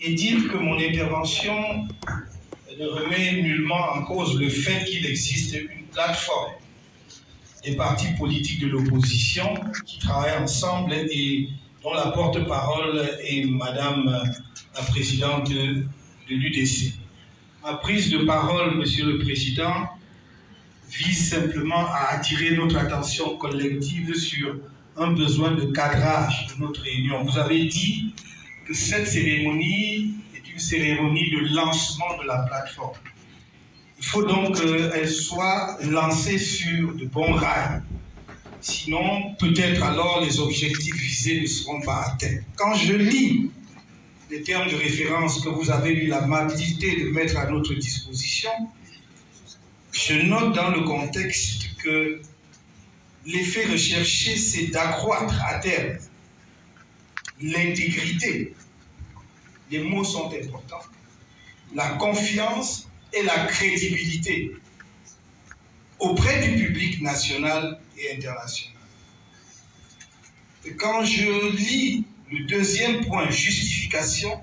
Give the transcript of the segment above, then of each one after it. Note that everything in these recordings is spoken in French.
et dire que mon intervention ne remet nullement en cause le fait qu'il existe une plateforme des partis politiques de l'opposition qui travaillent ensemble et dont la porte-parole est Madame la Présidente de l'UDC. Ma prise de parole, Monsieur le Président, vise simplement à attirer notre attention collective sur un besoin de cadrage de notre réunion. Vous avez dit que cette cérémonie est une cérémonie de lancement de la plateforme. Il faut donc qu'elle soit lancée sur de bons rails. Sinon, peut-être alors les objectifs visés ne seront pas atteints. Quand je lis les termes de référence que vous avez eu l'amabilité de mettre à notre disposition, je note dans le contexte que l'effet recherché, c'est d'accroître à terme l'intégrité. Les mots sont importants. La confiance et la crédibilité auprès du public national et international. Et quand je lis le deuxième point, justification,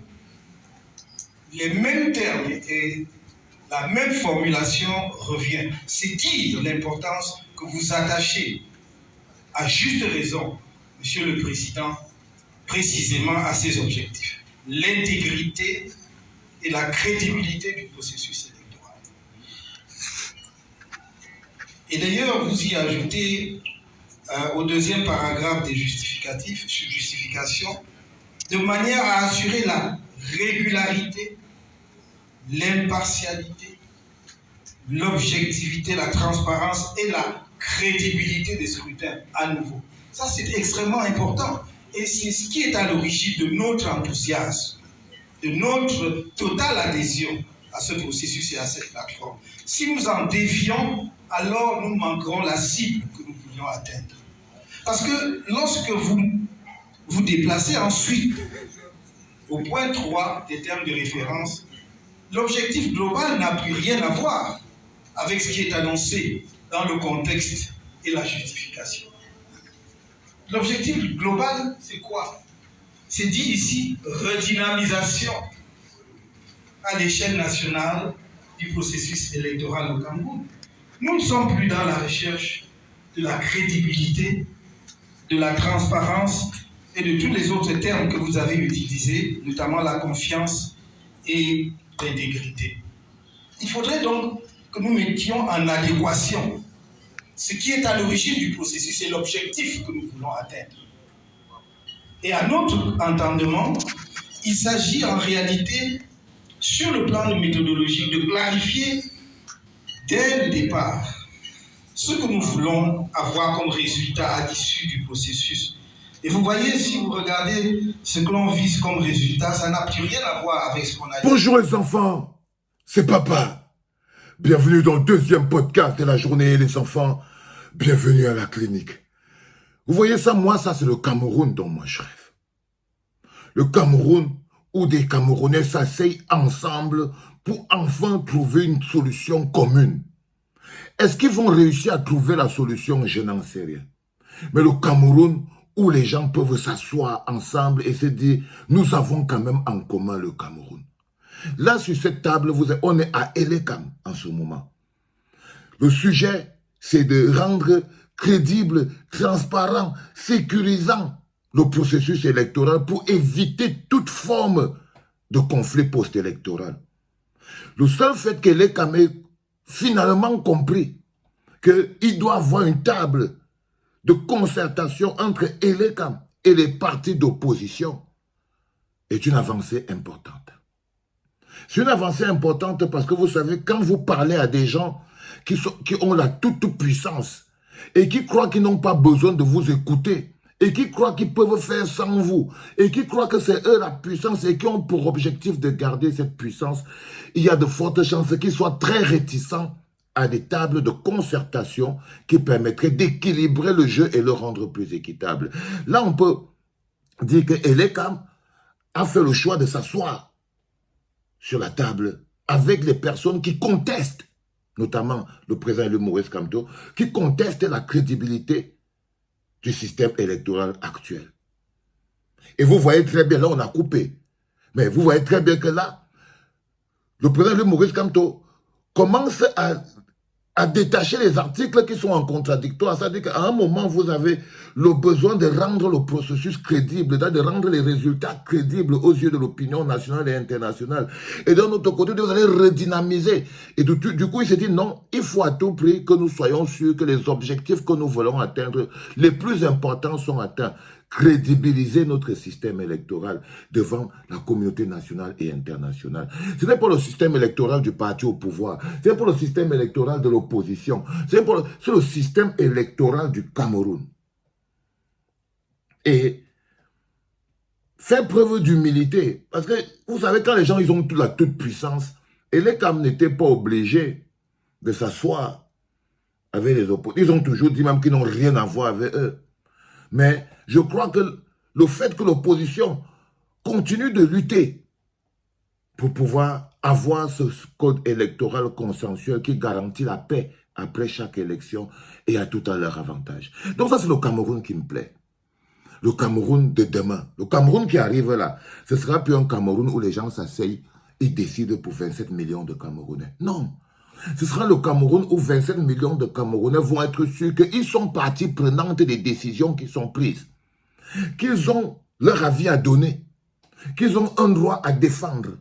les mêmes termes et la même formulation revient. C'est dire l'importance que vous attachez, à juste raison, Monsieur le Président, précisément à ces objectifs. L'intégrité et la crédibilité du processus électoral. Et d'ailleurs, vous y ajoutez au deuxième paragraphe des justificatifs, sur justification, de manière à assurer la régularité, l'impartialité, l'objectivité, la transparence et la crédibilité des scrutins à nouveau. Ça, c'est extrêmement important. Et c'est ce qui est à l'origine de notre enthousiasme, de notre totale adhésion à ce processus et à cette plateforme. Si nous en dévions, alors nous manquerons la cible que nous voulions atteindre. Parce que lorsque vous vous déplacez ensuite au point 3 des termes de référence, l'objectif global n'a plus rien à voir avec ce qui est annoncé dans le contexte et la justification. L'objectif global, c'est quoi? C'est dit ici redynamisation à l'échelle nationale du processus électoral au Cameroun. Nous ne sommes plus dans la recherche de la crédibilité, de la transparence et de tous les autres termes que vous avez utilisés, notamment la confiance et l'intégrité. Il faudrait donc que nous mettions en adéquation ce qui est à l'origine du processus et l'objectif que nous voulons atteindre. Et à notre entendement, il s'agit en réalité, sur le plan méthodologique, de clarifier dès le départ ce que nous voulons avoir comme résultat à l'issue du processus. Et vous voyez, si vous regardez ce que l'on vise comme résultat, ça n'a plus rien à voir avec ce qu'on a dit. Bonjour les enfants, c'est papa. Bienvenue dans le deuxième podcast de la journée, les enfants. Bienvenue à la clinique. Vous voyez ça, moi, ça c'est le Cameroun dont moi je rêve. Le Cameroun où des Camerounais s'asseyent ensemble pour enfin trouver une solution commune. Est-ce qu'ils vont réussir à trouver la solution? Je n'en sais rien. Mais le Cameroun où les gens peuvent s'asseoir ensemble et se dire, nous avons quand même en commun le Cameroun. Là, sur cette table, on est à Elekam en ce moment. Le sujet, c'est de rendre crédible, transparent, sécurisant le processus électoral pour éviter toute forme de conflit post-électoral. Le seul fait qu'Elekam ait finalement compris qu'il doit avoir une table de concertation entre Elekam et les partis d'opposition est une avancée importante. C'est une avancée importante parce que vous savez, quand vous parlez à des gens qui ont la toute-puissance et qui croient qu'ils n'ont pas besoin de vous écouter et qui croient qu'ils peuvent faire sans vous et qui croient que c'est eux la puissance et qui ont pour objectif de garder cette puissance, il y a de fortes chances qu'ils soient très réticents à des tables de concertation qui permettraient d'équilibrer le jeu et le rendre plus équitable. Là, on peut dire que Elekam a fait le choix de s'asseoir sur la table avec les personnes qui contestent, notamment le président Maurice Kamto, qui contestent la crédibilité du système électoral actuel. Et vous voyez très bien, là on a coupé. Mais vous voyez très bien que là, le président Maurice Kamto commence à détacher les articles qui sont en contradictoire. C'est-à-dire qu'à un moment, vous avez le besoin de rendre le processus crédible, de rendre les résultats crédibles aux yeux de l'opinion nationale et internationale. Et d'un autre côté, vous allez redynamiser. Et du coup, il s'est dit non, il faut à tout prix que nous soyons sûrs que les objectifs que nous voulons atteindre, les plus importants sont atteints. Crédibiliser notre système électoral devant la communauté nationale et internationale. Ce n'est pas le système électoral du parti au pouvoir, c'est pour le système électoral de l'opposition, c'est le système électoral du Cameroun. Et faire preuve d'humilité, parce que vous savez, quand les gens ils ont la toute puissance, et les Cam n'étaient pas obligés de s'asseoir avec les opposants. Ils ont toujours dit même qu'ils n'ont rien à voir avec eux. Mais je crois que le fait que l'opposition continue de lutter pour pouvoir avoir ce code électoral consensuel qui garantit la paix après chaque élection et à tout à leur avantage. Donc ça, c'est le Cameroun qui me plaît. Le Cameroun de demain. Le Cameroun qui arrive là, ce sera plus un Cameroun où les gens s'asseyent et décident pour 27 millions de Camerounais. Non. Ce sera le Cameroun où 27 millions de Camerounais vont être sûrs qu'ils sont partie prenante des décisions qui sont prises, qu'ils ont leur avis à donner, qu'ils ont un droit à défendre.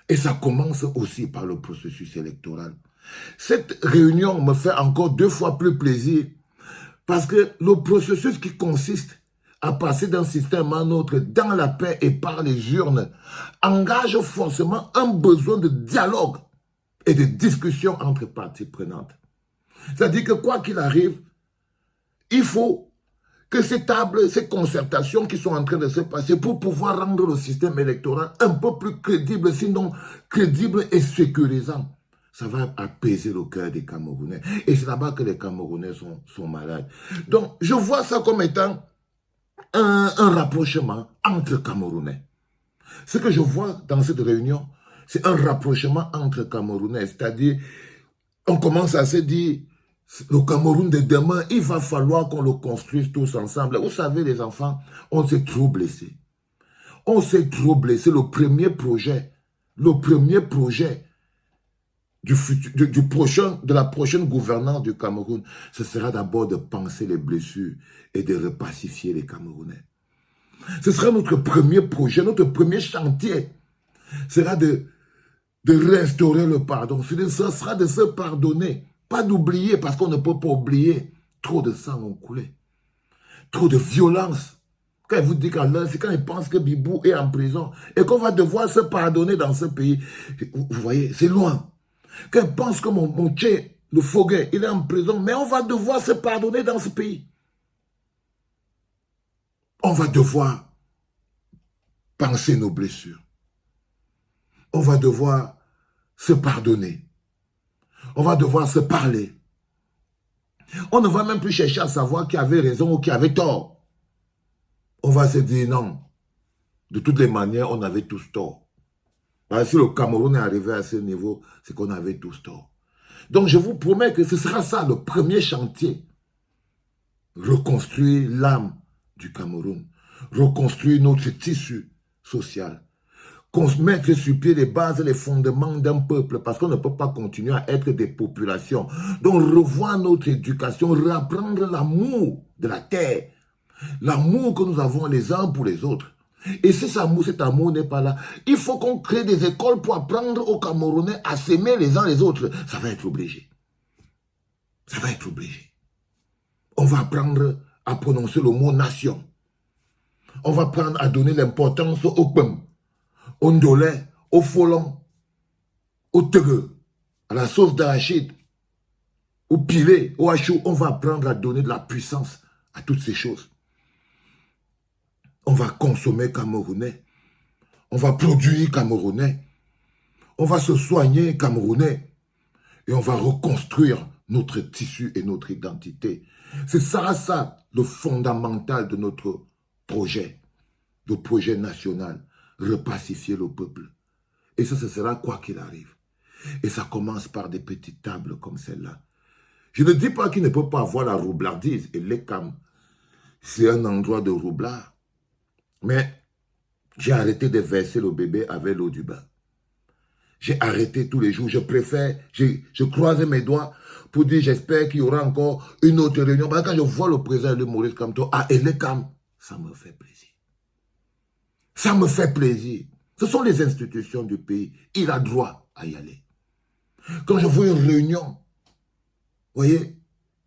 Et ça commence aussi par le processus électoral. Cette réunion me fait encore 2 fois plus plaisir parce que le processus qui consiste à passer d'un système à un autre dans la paix et par les urnes engage forcément un besoin de dialogue et de discussion entre parties prenantes. C'est-à-dire que quoi qu'il arrive, il faut que ces tables, ces concertations qui sont en train de se passer pour pouvoir rendre le système électoral un peu plus crédible, sinon crédible et sécurisant. Ça va apaiser le cœur des Camerounais. Et c'est là-bas que les Camerounais sont malades. Donc, je vois ça comme étant un rapprochement entre Camerounais. Ce que je vois dans cette réunion, c'est un rapprochement entre Camerounais. C'est-à-dire, on commence à se dire, le Cameroun de demain, il va falloir qu'on le construise tous ensemble. Vous savez, les enfants, on s'est trop blessés. On s'est trop blessés. Le premier projet de la prochaine gouvernance du Cameroun, ce sera d'abord de penser les blessures et de repacifier les Camerounais. Ce sera notre premier projet, notre premier chantier. Ce sera de restaurer le pardon. Ce sera de se pardonner. Pas d'oublier, parce qu'on ne peut pas oublier. Trop de sang ont coulé. Trop de violence. Quand il vous dit c'est quand il pense que Bibou est en prison et qu'on va devoir se pardonner dans ce pays. Vous voyez, c'est loin. Quand il pense que mon tché, le Foguet, il est en prison, mais on va devoir se pardonner dans ce pays. On va devoir penser nos blessures. On va devoir se pardonner. On va devoir se parler. On ne va même plus chercher à savoir qui avait raison ou qui avait tort. On va se dire non. De toutes les manières, on avait tous tort. Parce que si le Cameroun est arrivé à ce niveau, c'est qu'on avait tous tort. Donc je vous promets que ce sera ça le premier chantier. Reconstruire l'âme du Cameroun. Reconstruire notre tissu social. Mettre sur pied les bases, les fondements d'un peuple, parce qu'on ne peut pas continuer à être des populations. Donc revoir notre éducation, reprendre l'amour de la terre, l'amour que nous avons les uns pour les autres. Et si cet amour n'est pas là, il faut qu'on crée des écoles pour apprendre aux Camerounais à s'aimer les uns les autres. Ça va être obligé. Ça va être obligé. On va apprendre à prononcer le mot nation. On va apprendre à donner l'importance au peuple. Au ndolé, au folon, au tegue, à la sauce d'arachide, au pilé, au hachou, on va apprendre à donner de la puissance à toutes ces choses. On va consommer camerounais, on va produire camerounais, on va se soigner camerounais et on va reconstruire notre tissu et notre identité. C'est ça le fondamental de notre projet, le projet national. Repacifier le peuple. Et ça, ce sera quoi qu'il arrive. Et ça commence par des petites tables comme celle-là. Je ne dis pas qu'il ne peut pas avoir la roublardise. Et les Cam, c'est un endroit de roublard. Mais J'ai arrêté de verser le bébé avec l'eau du bain. J'ai arrêté tous les jours. Je préfère, je croise mes doigts pour dire j'espère qu'il y aura encore une autre réunion. Parce que quand je vois le président de Maurice Kamto à Elekam, ça me fait plaisir. Ça me fait plaisir. Ce sont les institutions du pays. Il a droit à y aller. Quand je vois une réunion, vous voyez,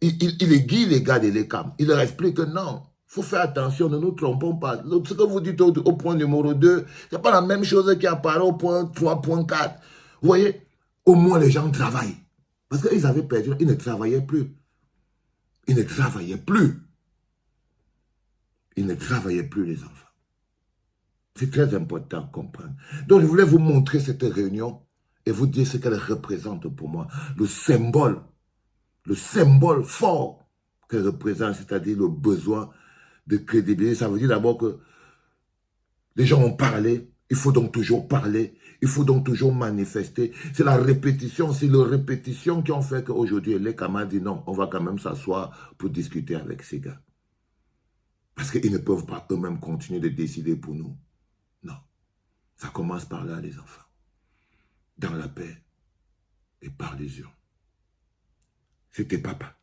il aiguille les gars de l'ECAM. Il leur explique que non, il faut faire attention, ne nous trompons pas. Ce que vous dites au point numéro 2, ce n'est pas la même chose qui apparaît au point 3.4. Vous voyez, au moins les gens travaillent. Parce qu'ils avaient perdu, ils ne travaillaient plus. Ils ne travaillaient plus. Ils ne travaillaient plus, les enfants. C'est très important à comprendre. Donc, je voulais vous montrer cette réunion et vous dire ce qu'elle représente pour moi. Le symbole fort qu'elle représente, c'est-à-dire le besoin de crédibilité. Ça veut dire d'abord que les gens ont parlé, il faut donc toujours parler, il faut donc toujours manifester. C'est la répétition, c'est les répétitions qui ont fait qu'aujourd'hui, les camarades disent non, on va quand même s'asseoir pour discuter avec ces gars. Parce qu'ils ne peuvent pas eux-mêmes continuer de décider pour nous. Non. Ça commence par là, les enfants. Dans la paix et par les urnes. C'était papa.